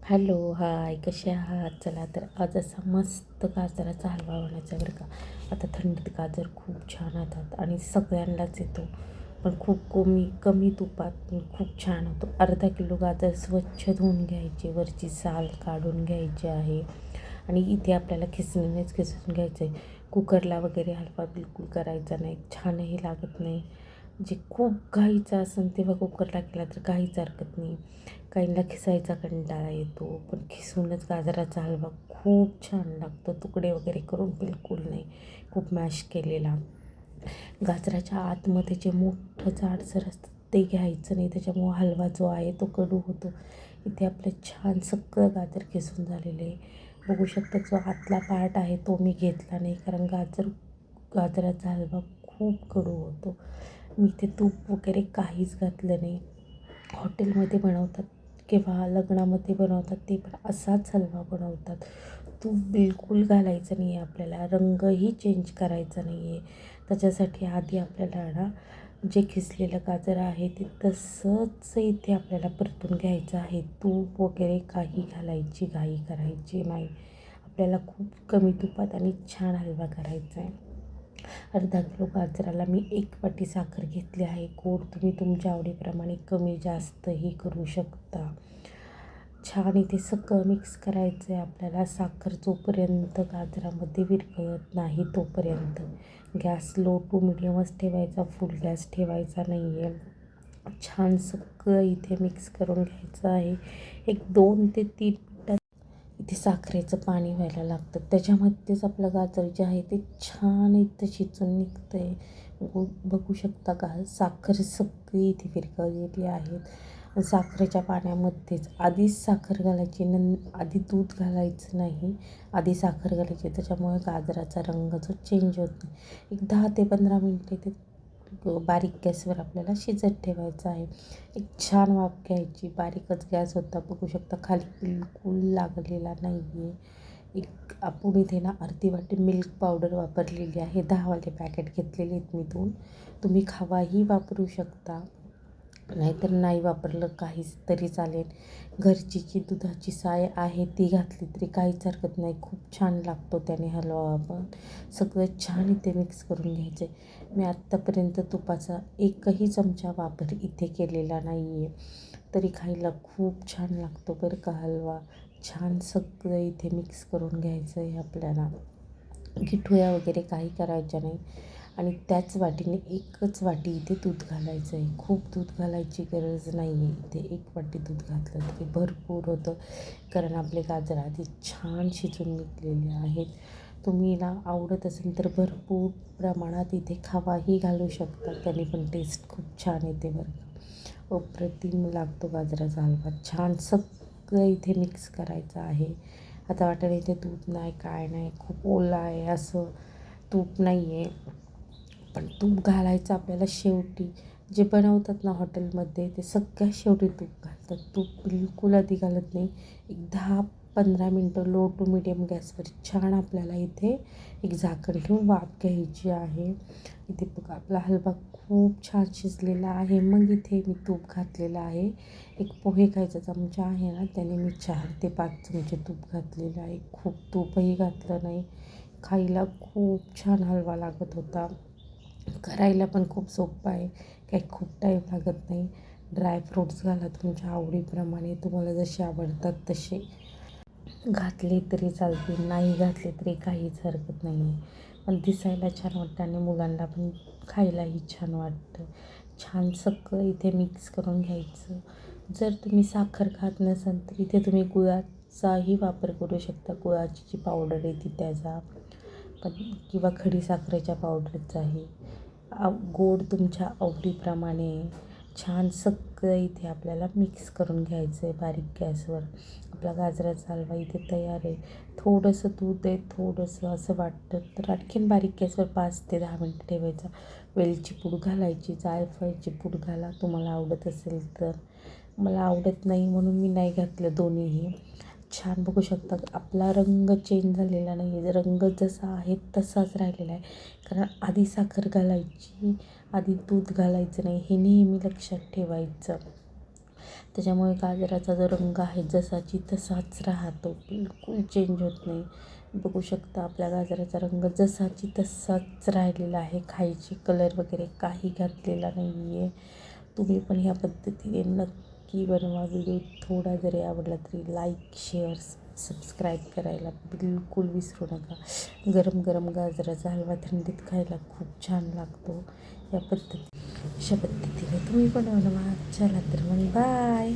Hello, हाय, कसे आहात? चला तर आज असा मस्त गाजराचा हलवा बनवायचा बरं का. आता थंडीत गाजर खूप छान होतात आणि सगळ्यांनाच येतो, पण खूप कमी कमी तुपात पण खूप छान होतो. अर्धा किलो गाजर स्वच्छ धुवून घ्यायचे, वरची साल काढून घ्यायची आहे आणि इथे आपल्याला खिसणीनेच खिसून घ्यायचं आहे. कुकरला वगैरे हलवा बिलकुल करायचा नाही, छानही लागत नाही. जे खूप घाईचं असेल तेव्हा कुकरला केला तर काहीच हरकत नाही. काहींना खिसायचा कंटाळा येतो, पण खिसूनच गाजराचा हलवा खूप छान लागतो. तुकडे वगैरे करून बिलकुल नाही, खूप मॅश केलेला. गाजराच्या आतमध्ये जे मोठं जाडसर असतं ते घ्यायचं नाही, त्याच्यामुळं हलवा जो आहे तो कडू होतो. इथे आपलं छान सगळं गाजर खिसून झालेलं आहे. बघू शकता जो आतला पार्ट आहे तो मी घेतला नाही, कारण गाजराचा हलवा खूप कडू होतो. मी इथे तूप वगैरे काहीच घातलं नाही. हॉटेलमध्ये बनवतात किंवा लग्नामध्ये बनवतात ते पण असाच हलवा बनवतात. तूप बिलकुल घालायचं नाही आहे आपल्याला, रंगही चेंज करायचा नाही आहे. त्याच्यासाठी आधी आपल्याला ना जे खिसलेलं गाजर आहे ते तसंच इथे आपल्याला परतून घ्यायचं आहे. तूप वगैरे काही घालायची घाई करायची नाही. आपल्याला खूप कमी तुपात आणि छान हलवा करायचा आहे. अर्धा किलो गाजराला मी 1 वाटी साखर घेतली आहे. गोड तुम्ही तुमच्या आवडीप्रमाणे कमी जास्तही करू शकता. छान इथे सगळं मिक्स करायचं आहे आपल्याला. साखर जोपर्यंत गाजरामध्ये विरघळत नाही तोपर्यंत गॅस लो टू मिडियमच ठेवायचा, फुल गॅस ठेवायचा नाही आहे. छान सगळं इथे मिक्स करून घ्यायचं आहे. एक 2 ते 3 मिनटात इथे साखरेचं पाणी व्हायला लागतं, त्याच्यामध्येच आपलं गाजर जे आहे ते छान इथं शिजून निघतं आहे. बघू शकता का, साखर सगळी इथे विरघळलेली आहेत. साखरेच्या पाण्यामध्येच आधीच साखर घालायची, आधी दूध घालायचं नाही, आधी साखर घालायची. त्याच्यामुळे गाजराचा रंग जो चेंज होत नाही. एक 10 ते 15 मिनटे ते बारीक गॅसवर आपल्याला शिजत ठेवायचं आहे. एक छान वाफ घ्यायची, बारीकच गॅस होता. बघू शकता खाली बिलकुल लागलेला नाही आहे. एक आपण इथे ना अर्धी वाटी मिल्क पावडर वापरलेली आहे. 10 वाले पॅकेट घेतलेले आहेत मी 2. तुम्ही खवाही वापरू शकता, नाहीतर नाही वापरलं काहीच तरी चालेल. घरची जी दुधाची साय आहे ती घातली तरी काहीच हरकत नाही, खूप छान लागतो त्याने हलवा. पण सगळं छान इथे मिक्स करून घ्यायचं आहे. मी आत्तापर्यंत तुपाचा एकही चमचा वापर इथे केलेला नाही आहे, तरी खायला खूप छान लागतो बरं का हलवा. छान सगळं इथे मिक्स करून घ्यायचं आहे आपल्याला. गिठुळ्या वगैरे काही करायच्या नाही आणि त्याच वाटीने एकच वाटी इथे दूध घालायचं आहे. खूप दूध घालायची गरज नाही आहे इथे. 1 वाटी दूध घातलं तरी भरपूर होतं, कारण आपले गाजर आधी छान शिजून निघलेले आहेत. तुम्ही ना आवडत असेल तर भरपूर प्रमाणात इथे खवाही घालू शकता, त्याने पण टेस्ट खूप छान येते बरं का. अप्रतिम लागतो गाजराचा हलवा. छान सगळं इथे मिक्स करायचं आहे. आता वाटेल इथे दूध नाही, काय नाही, खूप ओला आहे, असं तूप नाही आहे. पण तूप घालायचं आपल्याला शेवटी. जे बनवतात ना हॉटेलमध्ये ते सगळ्यात शेवटी तूप घालतात. तूप बिलकुल आधी घालत नाही. एक 10-15 मिनटं लो टू मिडियम गॅसवर छान आपल्याला इथे एक झाकण ठेवून वाफ घ्यायची आहे. इथे बघा आपला हलवा खूप छान शिजलेला आहे. मग इथे मी तूप घातलेलं आहे. एक पोहे खायचा चमचा आहे ना, त्याने मी 4 ते 5 चमचे तूप घातलेलं आहे. खूप तूपही घातलं नाही. खायला खूप छान हलवा लागत होता. करायला पण खूप सोपं आहे, काही खूप टाईम लागत नाही. ड्रायफ्रूट्स घाला तुमच्या आवडीप्रमाणे, तुम्हाला जसे आवडतात तसे घातले तरी चालतील, नाही घातले तरी काहीच हरकत नाही आहे. पण दिसायला छान वाटतं आणि मुलांना पण खायलाही छान वाटतं. छान सगळं इथे मिक्स करून घ्यायचं. जर तुम्ही साखर खात नसाल तर इथे तुम्ही गुळाचाही वापर करू शकता. गुळाची जी पावडर येते त्याचा पण, किंवा खडीसाखरेच्या पावडरचाही. गोड तुमच्या आवडीप्रमाणे. छान सगळं इथे आपल्याला मिक्स करून घ्यायचं आहे बारीक गॅसवर. आपला गाजराचा हलवा इथे तयार आहे. थोडंसं दूध आहे, थोडंसं असं वाटतं तर आणखीन बारीक गॅसवर 5 ते 10 मिनटं ठेवायचा. वेलची पूड घालायची, जायफळची पूड घाला तुम्हाला आवडत असेल तर. मला आवडत नाही म्हणून मी नाही घातलं दोन्हीही. छान बघू शकता आपला रंग चेंज झालेला नाही आहे, रंग जसा आहे तसाच राहिलेला आहे, कारण आधी साखर घालायची, आधी दूध घालायचं नाही, हे नेहमी लक्षात ठेवायचं. त्याच्यामुळे गाजराचा जो रंग आहे जसाची तसाच राहतो, बिलकुल चेंज होत नाही. बघू शकता आपल्या गाजराचा रंग जसाची तसाच राहिलेला आहे, खायची कलर वगैरे काही घातलेला नाही आहे. तुम्ही पण ह्या पद्धतीने नक्की बनवा. व्हिडिओ थोडा जरी आवडला तरी लाईक, शेअर, सबस्क्राईब करायला बिलकुल विसरू नका. गरम गरम गाजराचा हलवा थंडीत खायला खूप छान लागतो. अशा पद्धतीने तुम्ही बनवलं. चला तर मग बाय.